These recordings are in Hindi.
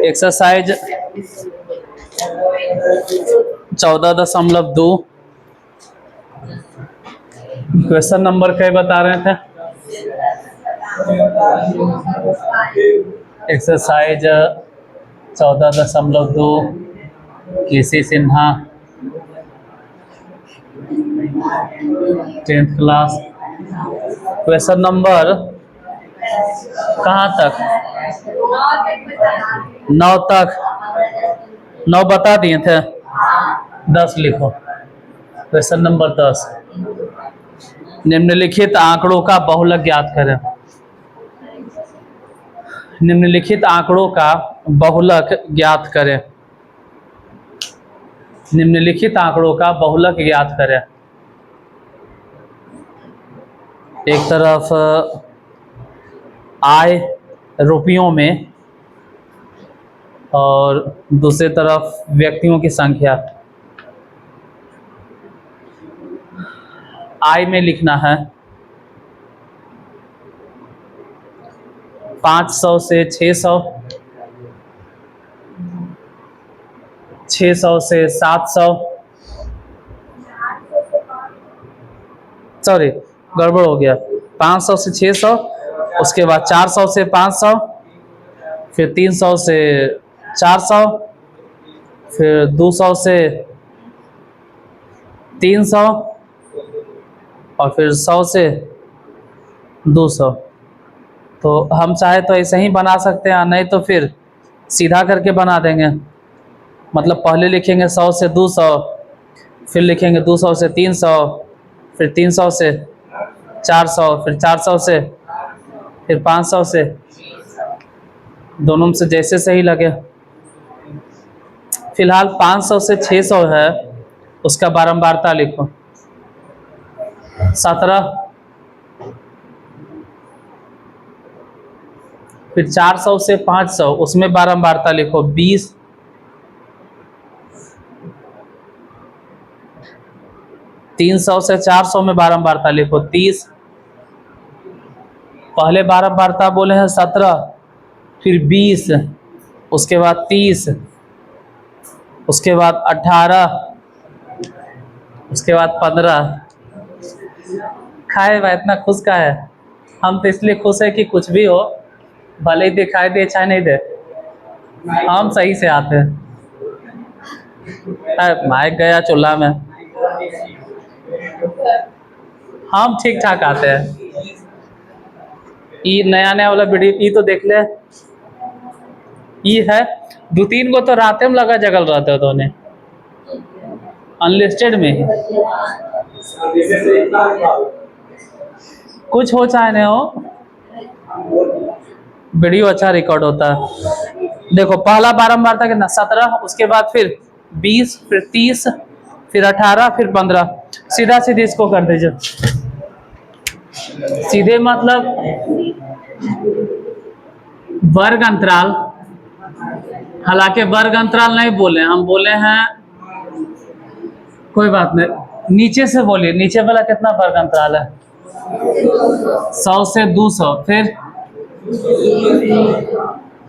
एक्सरसाइज 14.2 क्वेश्चन नंबर क्या बता रहे थे? Exercise 14.2 KC Sinha 10th class. Question number कहाँ तक? 9 तक। 9 बता दिए थे। 10 लिखो। क्वेश्चन नंबर 10, निम्नलिखित आंकड़ों का बहुलक ज्ञात करें। निम्नलिखित आंकड़ों का बहुलक ज्ञात करें। निम्नलिखित आंकड़ों का बहुलक ज्ञात करें। एक तरफ आय रुपयों में और दूसरी तरफ व्यक्तियों की संख्या। आय में लिखना है 500 से 600, 600 से 700, सॉरी गड़बड़ हो गया, 500 से 600, उसके बाद 400 से 500, फिर 300 से 400, फिर 200 से 300 और फिर 100 से 200। तो हम चाहे तो ऐसे ही बना सकते हैं, नहीं तो फिर सीधा करके बना देंगे। मतलब पहले लिखेंगे 100 से 200, फिर लिखेंगे 200 से 300, फिर 300 से 400, फिर 400 से, फिर 500 से, दोनों में से जैसे सही लगे। फिलहाल 500 से 600 है, उसका बारंबारता लिखो 17। फिर 400 से 500, उसमें बारंबारता लिखो 20। 300 से 400 में बारंबारता लिखो 30। पहले बारंबारता बोले हैं 17, फिर 20, उसके बाद 30, उसके बाद 18, उसके बाद 15। खाए भाई इतना खुश का है? हम तो इसलिए खुश है कि कुछ भी हो, भले ही दिखाई दे चाहे नहीं दे, हम सही से आते हैं। माइक गया चूल्हा में, हम ठीक ठाक आते हैं। ये नया नया वाला वीडियो ये तो देख ले, ये है 2-3 गो तो रात में लगा जगल रहते हो दोनों अनलिस्टेड में ही। कुछ हो चाहे नहीं हो, वीडियो अच्छा रिकॉर्ड होता है। देखो पहला बारंबारता कितना 17, उसके बाद फिर 20, फिर 30, फिर 18, फिर 15। सीधा सीधे इसको कर दीजिए। सीधे मतलब वर्ग अंतराल, हालांकि वर्ग अंतराल नहीं बोले, हम बोले हैं कोई बात नहीं, नीचे से बोलिए। नीचे वाला कितना वर्ग अंतराल है? 100 से 200, फिर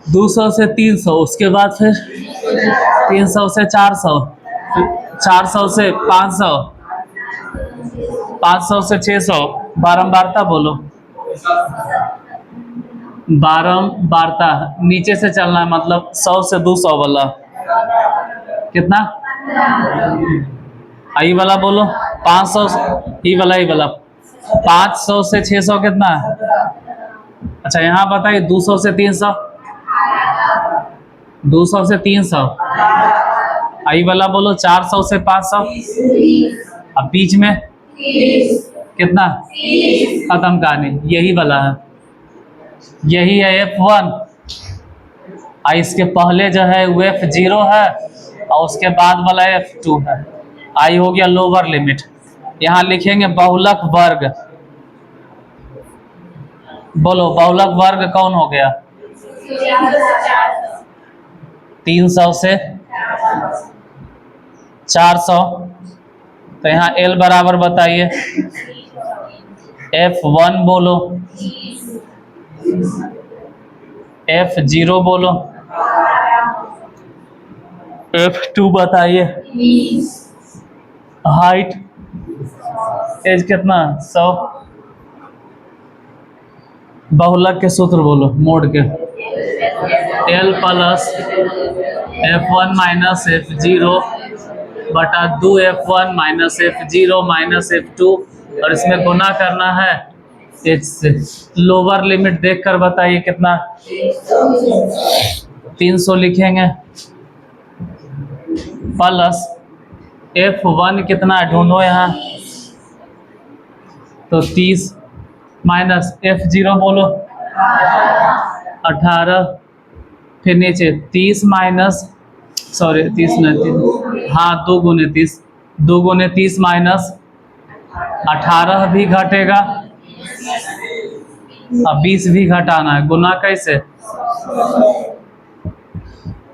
200 से 300, उसके बाद फिर 300 से 400, 400 से 500, 500 से 600। बारंबारता बोलो। बारंबारता नीचे से चलना है, मतलब 100 से 200 वाला कितना? आई वाला बोलो 500, ई वाला 500 से 600 कितना है? अच्छा यहाँ बताइए 200 से 300, 200 से 300। आई वाला बोलो 400 से 500। अब बीच में कितना? खत्म कहानी, यही वाला है, यही है F1। और इसके पहले जो है वो F0 है और उसके बाद वाला F2 है। आई हो गया लोअर लिमिट। यहाँ लिखेंगे बहुलक वर्ग। बोलो बहुलक वर्ग कौन हो गया? 300 से 400। तो यहाँ L बराबर बताइए, F1 बोलो, F0 बोलो, F2 बताइए, हाइट, एज कितना 100, बहुलक के सूत्र बोलो मोड के, L plus F1 minus F0 बटा 2F1 minus F0 minus F2, और इसमें गुना करना है एच से। लोअर लिमिट देखकर बताइए कितना, 300 लिखेंगे, प्लस F1 कितना है ढूंढो यहाँ, तो 30 माइनस F0 बोलो 18, फिर नीचे 30 माइनस, सॉरी 30 नहीं, हाँ 2 गुने 30, 2 गुने 30 माइनस 18 भी घटेगा, अब 20 भी घटाना है, गुना कैसे,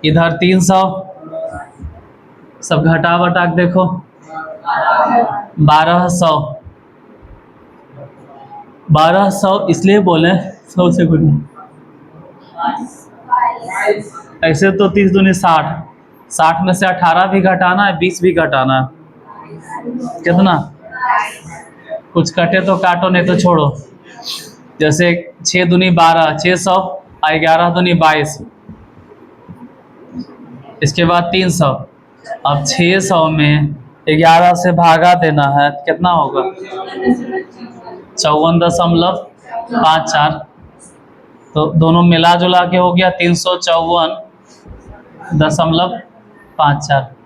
इधर 300, सब घटा बटा के देखो 1200 इसलिए बोले 100 से गुना, ऐसे तो 30 दूनी 60, 60 में से 18 भी घटाना है, 20 भी घटाना है, कितना, कुछ कटे तो काटो नहीं तो छोड़ो, जैसे 6 दूनी 12, 600 और 11 दूनी 22, इसके बाद 300, अब 600 में 11 से भागा देना है, कितना होगा 54.54, तो दोनों मिला जुला के हो गया 354.54।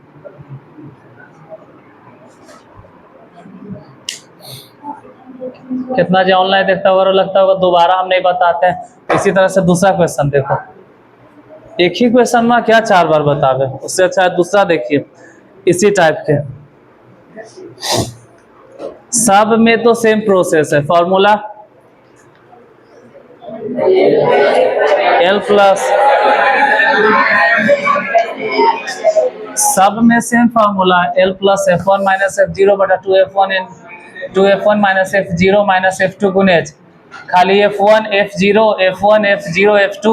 कितना जो ऑनलाइन देखता होगा और लगता होगा दोबारा हम नहीं बताते हैं। इसी तरह से दूसरा क्वेश्चन देखो, एक ही क्वेश्चन में क्या 4 बार बतावे, उससे अच्छा दूसरा देखिए इसी टाइप के, सब में तो सेम प्रोसेस है, फॉर्मूला L प्लस, सब में same formula L plus F1 minus F0 बटा 2F1 minus F0 minus F2 गुने H, खाली F1 F0 F1 F0 F2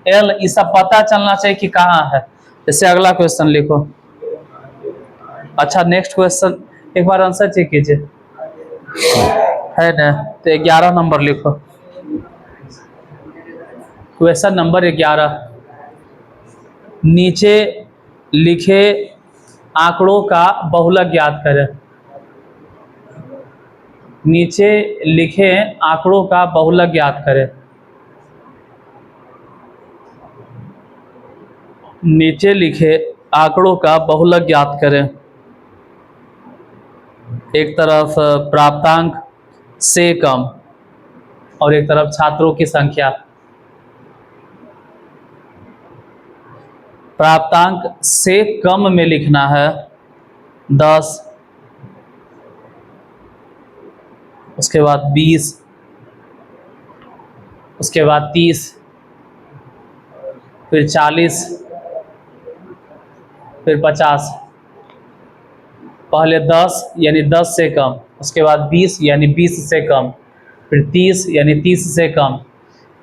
L ये सब पता चलना चाहिए कि कहाँ है। जैसे अगला क्वेश्चन लिखो, अच्छा नेक्स्ट क्वेश्चन एक बार आंसर चेक कीजिए, है ना, तो 11 नंबर लिखो, क्वेश्चन नंबर 11, नीचे लिखे आंकड़ों का बहुलक ज्ञात करें, नीचे लिखे आंकड़ों का बहुलक ज्ञात करें, नीचे लिखे आंकड़ों का बहुलक ज्ञात करें, एक तरफ प्राप्तांक से कम और एक तरफ छात्रों की संख्या, प्राप्तांक से कम में लिखना है 10, उसके बाद 20, उसके बाद 30, फिर 40, फिर 50, पहले 10 यानी 10 से कम, उसके बाद 20 यानी 20 से कम, फिर 30 यानी 30 से कम,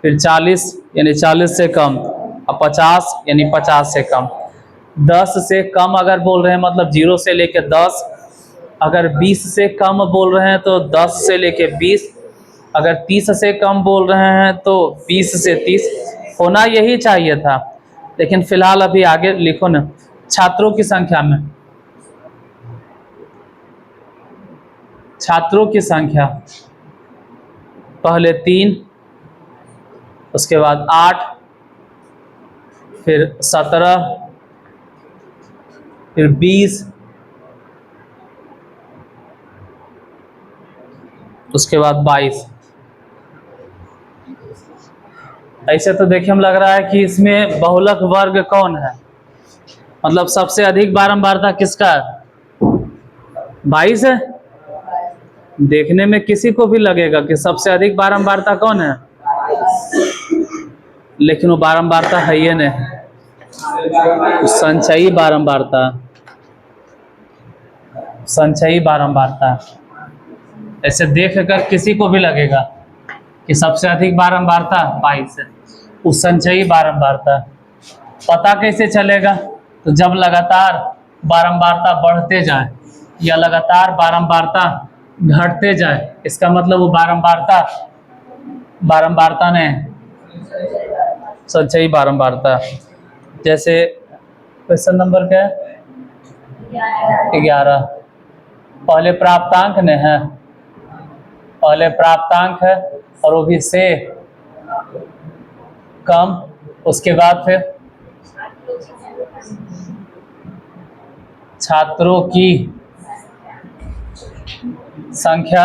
फिर 40 यानी 40 से कम, और 50 यानी 50 से कम। 10 से कम अगर बोल रहे हैं मतलब 0 से लेके 10, अगर 20 से कम बोल रहे हैं तो 10 से लेके 20, अगर 30 से कम बोल रहे हैं तो 20 से 30, होना यही चाहिए था, लेकिन फिलहाल अभी आगे लिखो ना, छात्रों की संख्या में, छात्रों की संख्या पहले 3, उसके बाद 8, फिर 17, फिर 20, उसके बाद 22। ऐसे तो देखिए हम लग रहा है कि इसमें बहुलक वर्ग कौन है, मतलब सबसे अधिक बारंबारता किसका है, 22 है। देखने में किसी को भी लगेगा कि सबसे अधिक बारंबारता कौन है, लेकिन वो बारंबारता है ये नहीं, संचयी बारंबारता। संचयी बारंबारता। ऐसे देख कर किसी को भी लगेगा कि सबसे अधिक बारंबारता 22 है, उस संचयी बारंबारता। पता कैसे चलेगा? तो जब लगातार बारंबारता बढ़ते जाए या लगातार बारंबारता घटते जाए, इसका मतलब वो बारंबारता ने संचयी बारंबारता। जैसे क्वेश्चन नंबर क्या है? 11। पहले प्राप्तांक ने है, पहले प्राप्तांक है और वो भी से कम, उसके बाद फिर छात्रों की संख्या।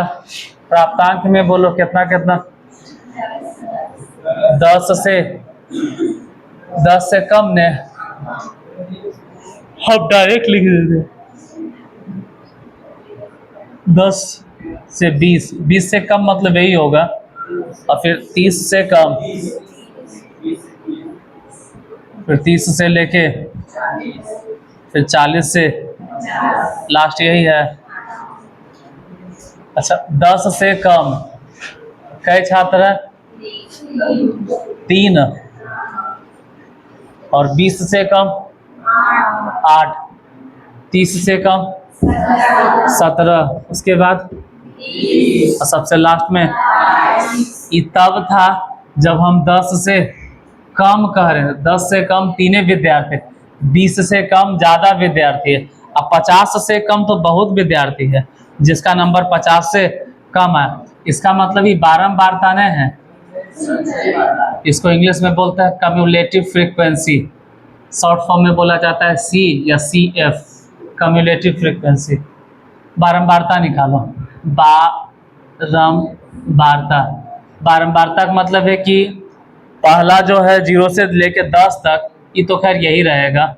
प्राप्तांक में बोलो कितना कितना? 10 से कम ने हम डायरेक्ट लिख देते 10 से 20, 20 से कम मतलब यही होगा, और फिर 30 से कम, फिर 30 से लेके फिर 40 से लास्ट यही है। अच्छा, 10 से कम कई छात्र है? 3, और 20 से कम 8, 30 से कम 17, उसके बाद और सबसे लास्ट में ये तब था जब हम 10 से कम कह रहे हैं। 10 से कम 3 विद्यार्थी, 20 से कम ज़्यादा विद्यार्थी है, अब 50 से कम तो बहुत विद्यार्थी है जिसका नंबर 50 से कम है। इसका मतलब ये बारंबारता नहीं है, इसको इंग्लिश में बोलते हैं कम्युलेटिव फ्रीक्वेंसी, शॉर्ट फॉर्म में बोला जाता है सी या CF, कम्युलेटिव फ्रीक्वेंसी। बारंबारता निकालो। बारंबारता का मतलब है कि पहला जो है 0 से लेके 10 तक, ये तो खैर यही रहेगा,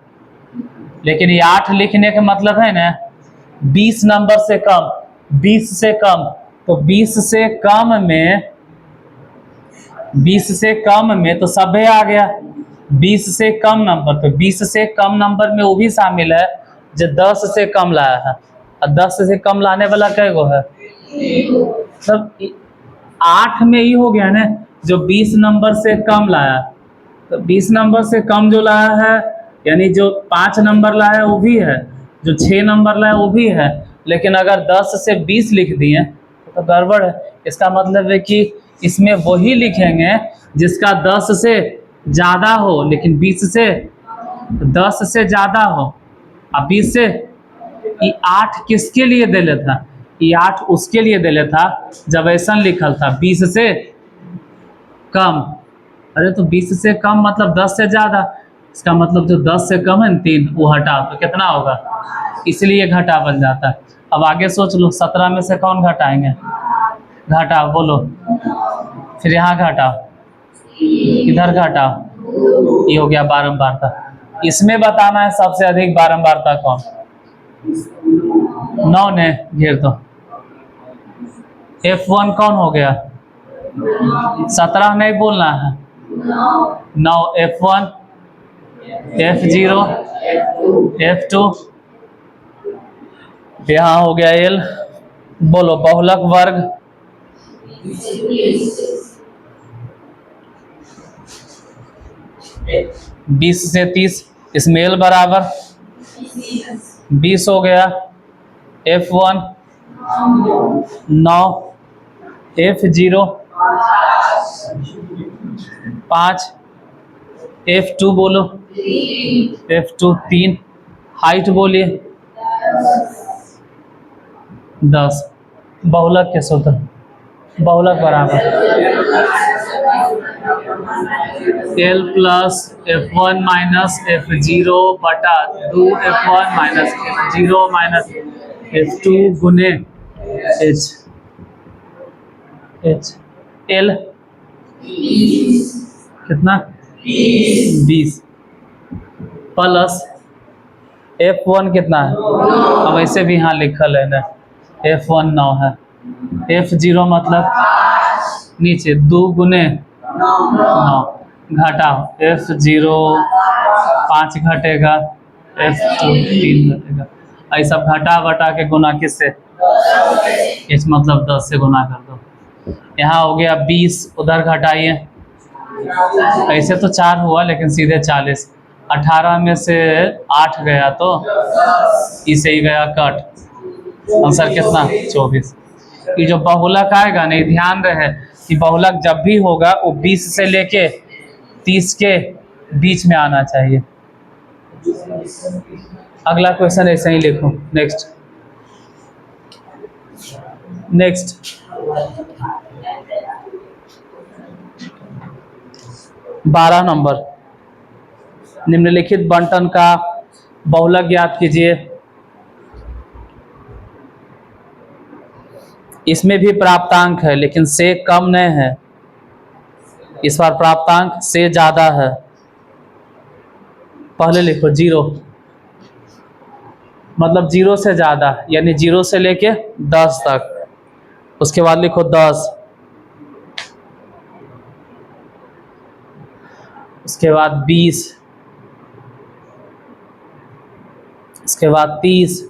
लेकिन ये 8 लिखने का मतलब है ना 20 नंबर से कम, 20 से कम, तो 20 से कम में तो सभे आ गया। 20 से कम नंबर, तो 20 से कम नंबर में वो भी शामिल है जो 10 से कम लाया है, और 10 से कम लाने वाला कै गो है? सब 8 में ही हो गया ना, जो 20 नंबर से कम लाया, तो 20 नंबर से कम जो लाया है, यानी जो 5 नंबर लाया वो भी है, जो 6 नंबर लाया वो भी है, लेकिन अगर 10 से 20 लिख दिए तो गड़बड़ है। इसका मतलब है कि इसमें वही लिखेंगे जिसका 10 से ज़्यादा हो, लेकिन 20 से 10 से ज़्यादा हो, अब 20 से। ये 8 किसके लिए दिले था? ये 8 उसके लिए दिले था जब ऐसा लिखल था 20 से कम। अरे तो 20 से कम मतलब 10 से ज़्यादा, इसका मतलब जो 10 से कम है ना 3, वो हटा तो कितना होगा? इसलिए घटा बन जाता है। अब आगे सोच लो, 17 में से कौन घटाएंगे? घटाओ, बोलो, फिर यहाँ घटाओ, इधर घटाओ, ये हो गया बारंबारता। इसमें बताना है सबसे अधिक बारंबारता कौन? 9 ने घेर दो। F1 कौन हो गया? 17 नहीं बोलना है, 9 F1, F0, F2, यहाँ हो गया L। बोलो बहुलक वर्ग। बीस से 30, इसमें L बराबर 20 हो गया। F1 9, F0 5, F2 बोलो, F2 3, हाइट बोलिए 10। बहुलक के सूत्र, बहुलक बराबर L plus F1 minus F0 बटा 2 F1 minus F0 minus F2 गुने H L कितना? 20 प्लस F1 कितना है? अब ऐसे भी यहाँ लिखल है ना, F1 9 है, F0 मतलब नीचे 2 गुने 9, घटाओ F0 5 घटेगा, F2 3 घटेगा। ये सब घटा वटा के गुना किससे, इस मतलब 10 से गुना कर दो। यहाँ हो गया 20, उधर घटाइए, ऐसे तो 4 हुआ लेकिन सीधे 40। 18 में से 8 गया तो इसे ही गया कट, आंसर कितना 24। ये जो बहुलक आएगा नहीं, ध्यान रहे कि बहुलक जब भी होगा वो 20 से लेके 30 के बीच में आना चाहिए। अगला क्वेश्चन ऐसे ही लिखो। नेक्स्ट 12 नंबर, निम्नलिखित बंटन का बहुलक ज्ञात कीजिए। इसमें भी प्राप्तांक है लेकिन से कम नहीं है, इस बार प्राप्तांक से ज्यादा है। पहले लिखो 0, मतलब 0 से ज्यादा, यानी 0 से लेके 10 तक। उसके बाद लिखो 10, उसके बाद 20, उसके बाद 30,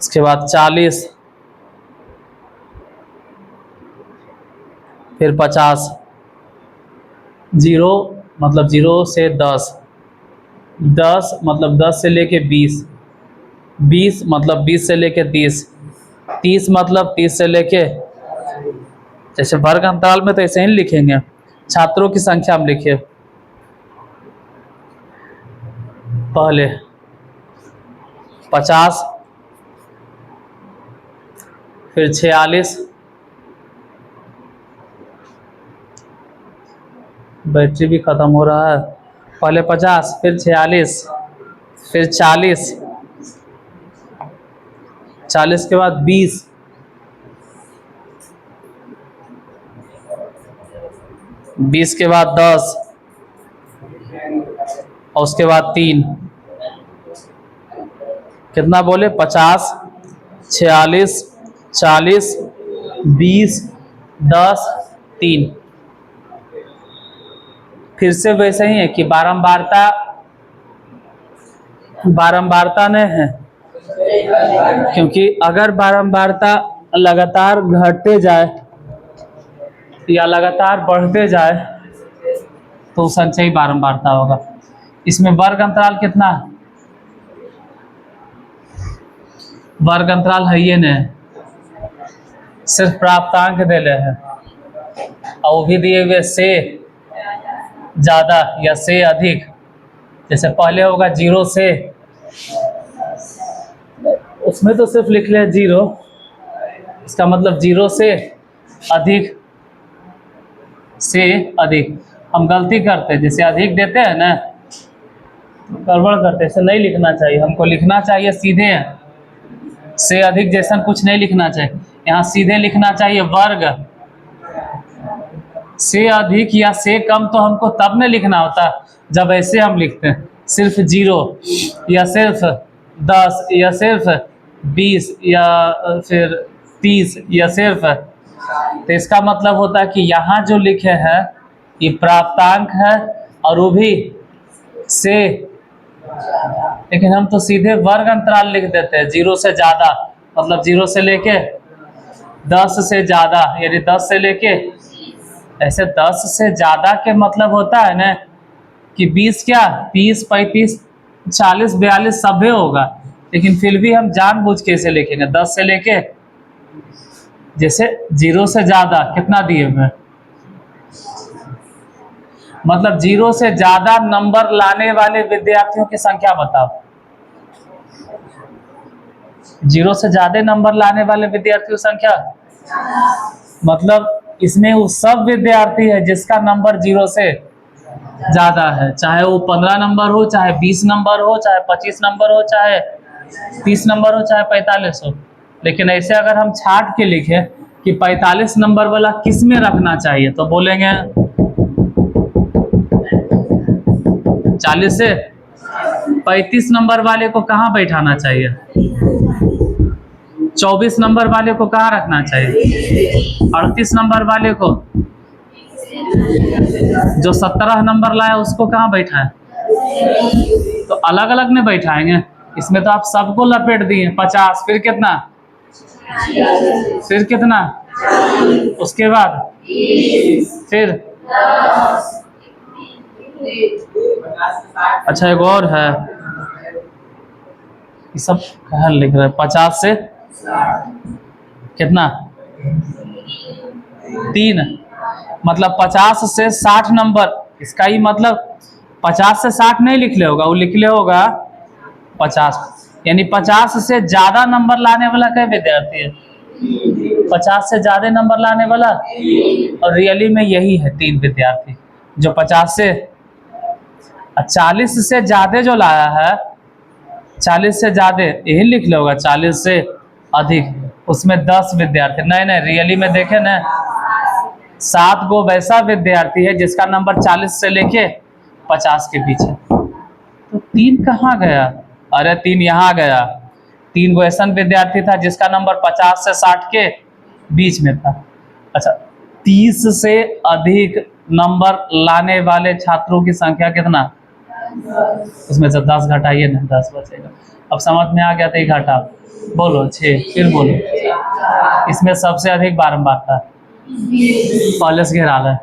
उसके बाद 40, फिर 50। 0 मतलब 0 से 10, 10 मतलब 10 से लेके 20, 20 मतलब 20 से लेके 30, 30 मतलब 30 से लेके, जैसे वर्ग अंतराल में तो ऐसे ही लिखेंगे। छात्रों की संख्या हम लिखिए, पहले 50, फिर 46, बैटरी भी खत्म हो रहा है। पहले 50, फिर 46, फिर 40, 40 के बाद 20, 20 के बाद 10, और उसके बाद 3। कितना बोले? 50, 46, 40, 20, 10, 3। फिर से वैसे ही है कि बारंबारता नहीं है, क्योंकि अगर बारंबारता लगातार घटते जाए या लगातार बढ़ते जाए तो संचय ही बारंबारता होगा। इसमें वर्ग अंतराल कितना है? वर्ग अंतराल है ये नहीं, सिर्फ प्राप्तांक दे रहे हैं, और वो भी दिए हुए से ज्यादा या से अधिक। जैसे पहले होगा 0 से, उसमें तो सिर्फ लिख ले 0, इसका मतलब 0 से अधिक, से अधिक। हम गलती करते हैं, जैसे अधिक देते हैं ना, गड़बड़ करते हैं, ऐसे नहीं लिखना चाहिए। हमको लिखना चाहिए सीधे, से अधिक जैसा कुछ नहीं लिखना चाहिए, यहाँ सीधे लिखना चाहिए वर्ग। से अधिक या से कम तो हमको तब नहीं लिखना होता जब ऐसे हम लिखते हैं, सिर्फ 0 या सिर्फ 10 या सिर्फ 20 या फिर 30 या सिर्फ, तो इसका मतलब होता है कि यहाँ जो लिखे हैं ये प्राप्तांक है और वो भी से, लेकिन हम तो सीधे वर्ग अंतराल लिख देते हैं। 0 से ज़्यादा मतलब 0 से लेके 10 से ज़्यादा, यानी 10 से लेके, ऐसे 10 से ज़्यादा के मतलब होता है ना कि 20 क्या 30, 35, 40, 42 सभ्य होगा, लेकिन फिर भी हम जानबूझ के इसे लिखेंगे 10 से लेके, जैसे 0 से ज़्यादा कितना दिए हुए, मतलब 0 से ज़्यादा नंबर लाने वाले विद्यार्थियों की संख्या बताओ। 0 से ज़्यादा नंबर लाने वाले विद्यार्थियों की संख्या, मतलब इसमें वो सब विद्यार्थी है जिसका नंबर 0 से ज़्यादा है, चाहे वो 15 नंबर हो, चाहे 20 नंबर हो, चाहे 25 नंबर हो, चाहे 30 नंबर हो, चाहे 45 हो। लेकिन ऐसे अगर हम छाट के लिखें कि 45 नंबर वाला किस में रखना चाहिए, तो बोलेंगे 40 से 35 नंबर वाले को कहाँ बैठाना चाहिए, 24 नंबर वाले को कहाँ रखना चाहिए, 38 नंबर वाले को, जो 17 नंबर लाया उसको कहाँ बैठा है, तो अलग अलग में बैठाएंगे। इसमें तो आप सबको लपेट दिए 50, फिर कितना, फिर कितना, उसके बाद फिर, अच्छा एक और है, ये सब कहाँ लिख रहा है, 50 से कितना, 3, मतलब 50 से 60 नंबर। इसका ही मतलब 50 से 60 नहीं लिख ले होगा, वो लिख ले होगा 50, यानी 50 से ज्यादा नंबर लाने वाला क्या विद्यार्थी है, 50 से ज्यादा नंबर लाने वाला, और रियली में यही है 3 विद्यार्थी जो 50 से, 40 से ज्यादा जो लाया है, 40 से ज्यादा यही लिख ले होगा, 40 से अधिक उसमें 10 विद्यार्थी, नहीं नहीं रियली में देखे ना 7 गो वैसा विद्यार्थी है जिसका नंबर 40 से लेके 50 के बीच है। तो 3 कहाँ गया, अरे 3 यहाँ गया, 3 गो ऐसा विद्यार्थी था जिसका नंबर 50 से 60 के बीच में था। अच्छा 30 से अधिक नंबर लाने वाले छात्रों की संख्या कितना, उसमें से 10 घटाइए ना, 10 बचेगा। अब समझ में आ गया था, ये घटा, बोलो 6, फिर बोलो, इसमें सबसे अधिक बारंबारता पहले से घेराल है,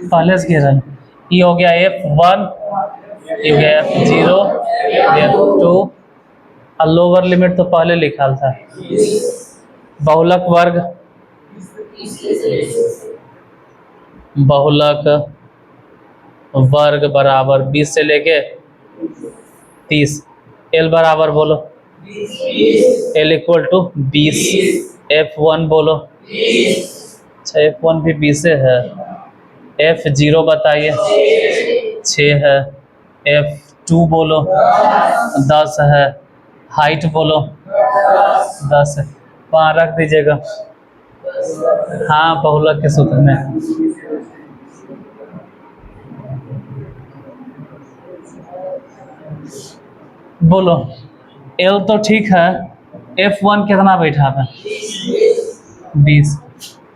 पहले से घेरल, ये हो गया F1, ये हो गया F0, F2, और लोअर लिमिट तो पहले लिखा था। बहुलक वर्ग, बहुलक वर्ग बराबर 20 से लेके 30, L बराबर बोलो, L इक्वल टू 20, F1 बोलो, अच्छा F1 भी 20 है, F0 बताइए 6 है, F2 बोलो 10 है, हाइट बोलो 10 है, वहाँ रख दीजिएगा, हाँ बहुलक के सूत्र में। बोलो L तो ठीक है, F1 कितना बैठा था 20,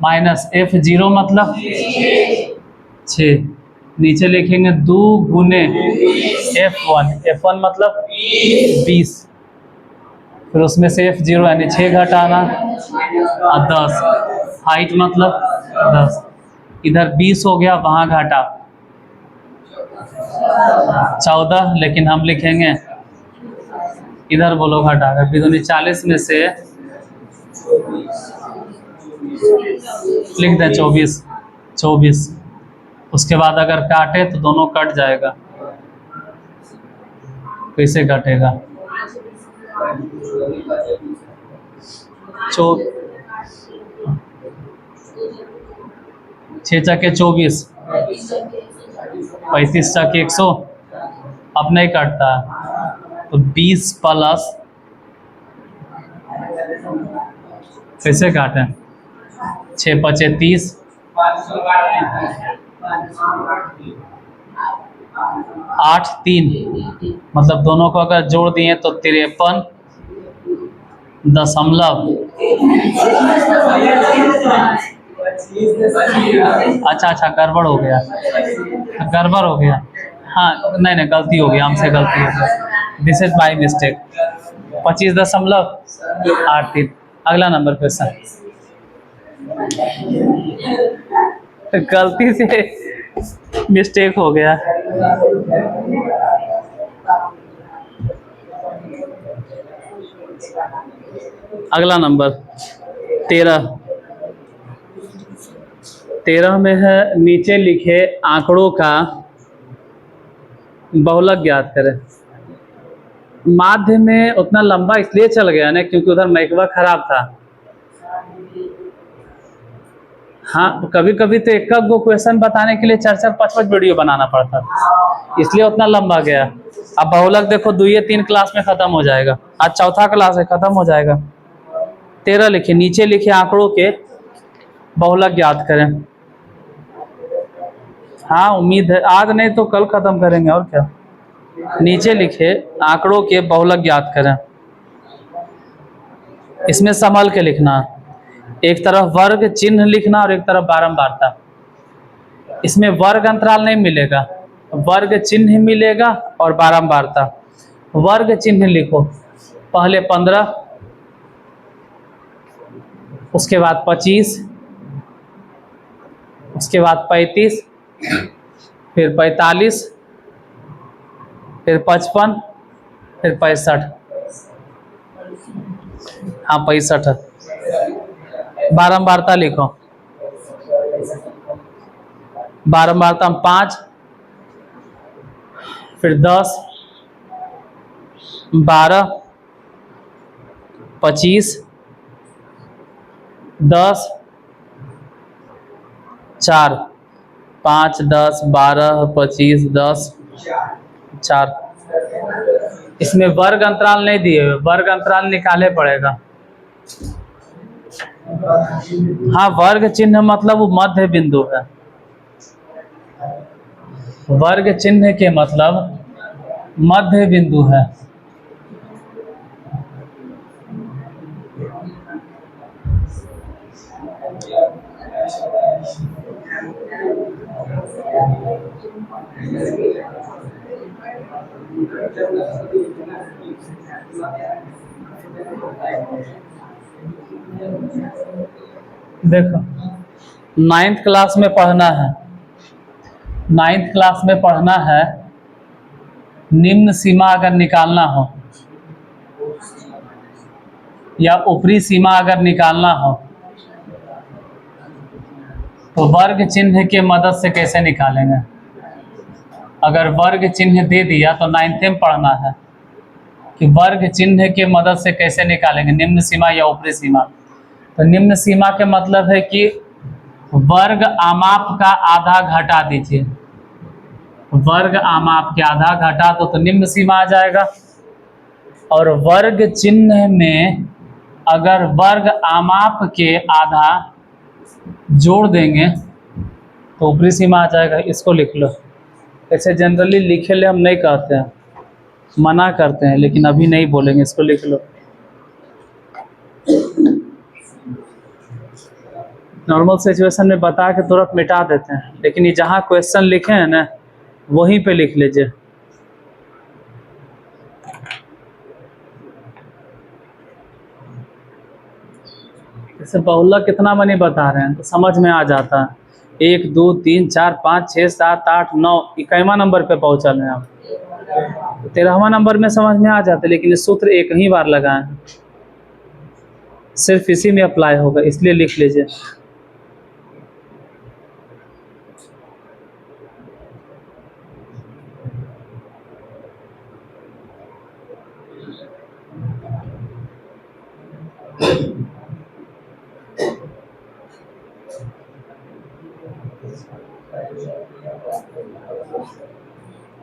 माइनस F0 मतलब 6, नीचे लिखेंगे 2 गुने F1, F1 मतलब 20, फिर उसमें से F0 यानी 6 घटाना और 10, हाइट मतलब 10, इधर 20 हो गया, वहाँ घटा 14, लेकिन हम लिखेंगे इधर बोलो घटा कर, फिर 40 में से लिख दें 24, उसके बाद अगर काटे तो दोनों कट जाएगा, कैसे कटेगा, 6 चके 24, 35 चके 100, अब नहीं कटता, तो 20 प्लस, कैसे काटें, 6 पचे 30, 8 3, मतलब दोनों को अगर जोड़ दिए तो 53 दशमलव, अच्छा गड़बड़ हो गया, गड़बड़ हो गया, हाँ नहीं गलती हो गया, हमसे गलती हो गई, दिस इज माई मिस्टेक, 25.83। अगला नंबर क्वेश्चन, गलती से मिस्टेक हो गया। अगला नंबर 13 में है, नीचे लिखे आंकड़ों का बहुलक ज्ञात करें। माध्य में उतना लंबा इसलिए चल गया ना क्योंकि उधर मैकवा खराब था, हाँ कभी कभी तो एक गो क्वेश्चन बताने के लिए 4-4 5-5 वीडियो बनाना पड़ता, इसलिए उतना लंबा गया। अब बहुलक देखो 2-3 क्लास में खत्म हो जाएगा, आज चौथा क्लास है, खत्म हो जाएगा। 13 लिखे, नीचे लिखे आंकड़ों के बहुलक ज्ञात करें। हाँ उम्मीद है आज नहीं तो कल खत्म करेंगे, और क्या। नीचे लिखे आंकड़ों के बहुलक ज्ञात करें। इसमें संभल के लिखना, एक तरफ वर्ग चिन्ह लिखना और एक तरफ बारंबारता। इसमें वर्ग अंतराल नहीं मिलेगा, वर्ग चिन्ह मिलेगा और बारंबारता। वर्ग चिन्ह लिखो, पहले 15, उसके बाद 25, उसके बाद 35, फिर 45, फिर 55, फिर 65। हाँ 65। बारंबारता लिखो, बारंबारता में 5, फिर 10, 12, 25, 10, 4, 5, 10, 12, 25, 10, 4। इसमें वर्ग अंतराल नहीं दिए हुए, वर्ग अंतराल निकाले पड़ेगा। हाँ वर्ग चिन्ह मतलब वो मध्य बिंदु है। वर्ग चिन्ह के मतलब मध्य बिंदु है। देखो 9th क्लास में पढ़ना है, 9th क्लास में पढ़ना है, निम्न सीमा अगर निकालना हो या ऊपरी सीमा अगर निकालना हो तो वर्ग चिन्ह के मदद से कैसे निकालेंगे। अगर वर्ग चिन्ह दे दिया तो 9th में पढ़ना है कि वर्ग चिन्ह के मदद से कैसे निकालेंगे निम्न सीमा या ऊपरी सीमा। तो निम्न सीमा के मतलब है कि वर्ग आमाप का आधा घटा दीजिए, वर्ग आमाप के आधा घटा दो तो निम्न सीमा आ जाएगा। और वर्ग चिन्ह में अगर वर्ग आमाप के आधा जोड़ देंगे तो ऊपरी सीमा आ जाएगा। इसको लिख लो। ऐसे जनरली लिखे ले हम नहीं कहते हैं, मना करते हैं, लेकिन अभी नहीं बोलेंगे, इसको लिख लो। नॉर्मल सिचुएशन में बता के तुरंत मिटा देते हैं, लेकिन ये जहाँ क्वेश्चन लिखे हैं ना वहीं पे लिख लीजिए। जैसे बहुलक कितना मनी बता रहे हैं तो समझ में आ जाता है। 1 2 3 4 5 6 7 8 9, 21वां नंबर पे पहुंचल हैं आप, 13वां नंबर में समझ में आ जाते, लेकिन ये सूत्र एक ही बार लगाए हैं, सिर्फ इसी में अप्लाई होगा, इसलिए लिख लीजिए।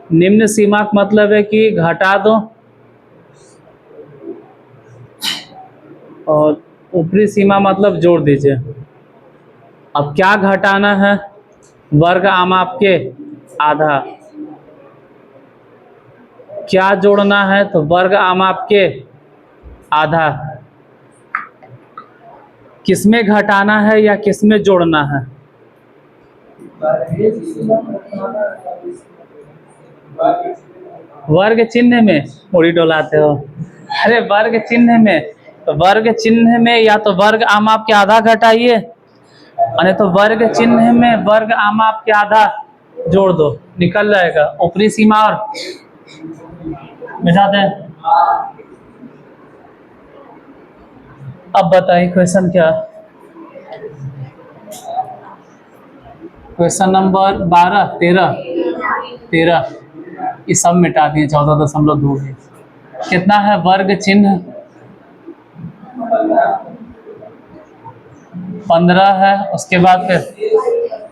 निम्न सीमा का मतलब है कि घटा दो और ऊपरी सीमा मतलब जोड़ दीजिए। अब क्या घटाना है, वर्ग आमाप के आधा। क्या जोड़ना है तो वर्ग आमाप के आधा। किसमें घटाना है या किसमें जोड़ना है। वर्ग चिन्ह में मुड़ी डोलाते हो। अरे वर्ग चिन्ह में, तो वर्ग चिन्ह में या तो वर्ग आमाप के आधा घटाइए, नहीं तो वर्ग चिन्ह में वर्ग आमाप के आधा जोड़ दो, निकल जाएगा ऊपरी सीमा। और मिटा दें। अब बताइए क्वेश्चन क्या। क्वेश्चन नंबर 12 13 ये सब मिटा दिए, 14.2 है। कितना है वर्ग चिन्ह 15 है, उसके बाद फिर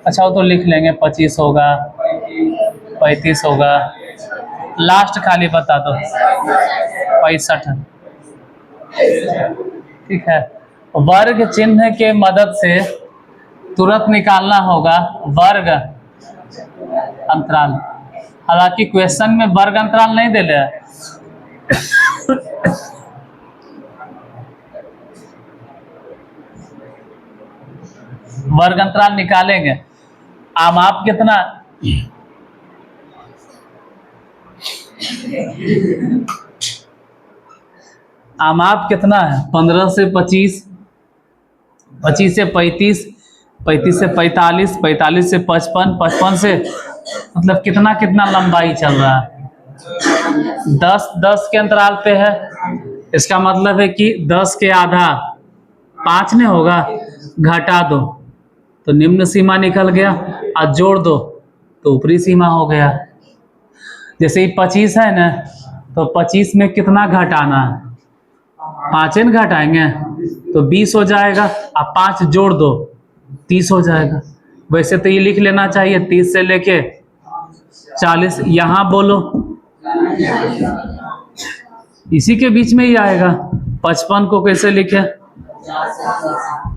अच्छा वो तो लिख लेंगे 25 होगा, 35 होगा, लास्ट खाली बता दो 65। ठीक है, वर्ग चिन्ह के मदद से तुरंत निकालना होगा वर्ग अंतराल। हालांकि क्वेश्चन में वर्ग अंतराल नहीं दे रहा है। वर्ग अंतराल निकालेंगे। आमाप कितना, आमाप कितना है? 15 से 25, 25 से 35, 35 से 45, 45 से 55, 55 से मतलब कितना कितना लंबाई चल रहा है? 10 10 के अंतराल पे है। इसका मतलब है कि 10 के आधा 5 नहीं होगा, घटा दो तो निम्न सीमा निकल गया, और जोड़ दो तो ऊपरी सीमा हो गया। जैसे ही 25 है ना, तो 25 में कितना घटाना है? 5 न घटाएंगे तो 20 हो जाएगा, अब 5 जोड़ दो 30 हो जाएगा। वैसे तो ये लिख लेना चाहिए 30 से लेके 40, यहाँ बोलो इसी के बीच में ही आएगा। 55 को कैसे लिखे?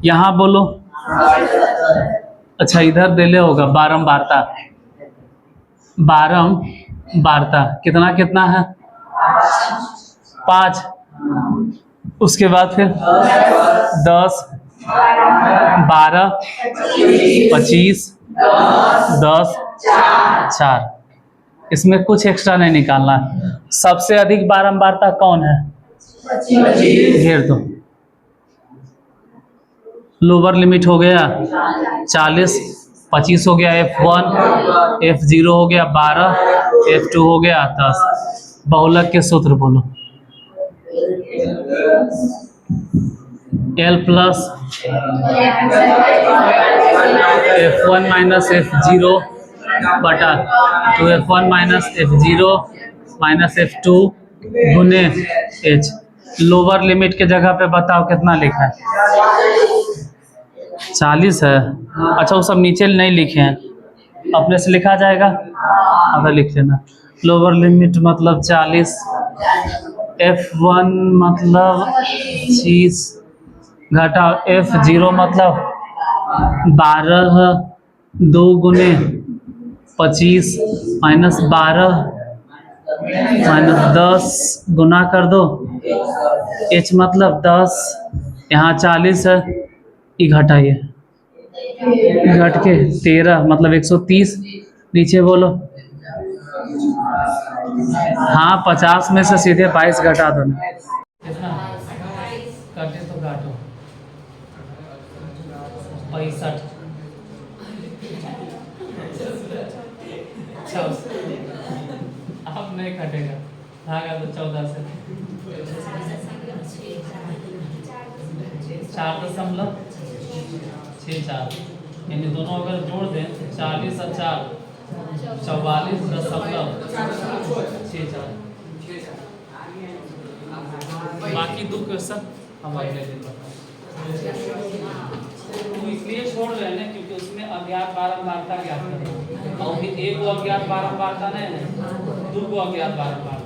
यहाँ बोलो, अच्छा इधर दे ले होगा बारंबारता, बारंबारता कितना कितना है? 5। उसके बाद फिर 10, 12, 25, 10, 4। इसमें कुछ एक्स्ट्रा नहीं निकालना। सबसे अधिक बारंबारता कौन है? घेर दो। लोअर लिमिट हो गया 40, 25 हो गया F1, F0 हो गया 12, F2 हो गया 10। बहुलक के सूत्र बोलो। L plus F1 minus F0 बटा 2F1 minus F0 minus F2 गुने H। लोअर लिमिट के जगह पे बताओ कितना लिखा है? 40 है। अच्छा वो सब नीचे नहीं लिखे हैं, अपने से लिखा जाएगा, आधा लिख लेना। लोअर लिमिट मतलब 40, F1 मतलब 25 घटा F0 मतलब 12, 2 गुने 25 माइनस 12 माइनस 10 गुना कर दो, H मतलब 10, यहाँ 40 है, ये घटाइए, घट के 13 मतलब 130। नीचे बोलो। हाँ 50 में से सीधे 22 घटा दो ना। कितना काटे तो काटो 65। अब नहीं कटेगा, भागा तो 14 से 4.64, यानी दोनों अगर जोड़ दें 40 और 4 44.64। बाकी 2 क्वेश्चन हम अगले दिन बताएंगे। तो इसलिए छोड़ रहे हैं क्योंकि उसमें अज्ञात बारंबारता ज्ञात करना, और एक को अज्ञात बारंबारता नहीं है, 2 को अज्ञात बारंबारता।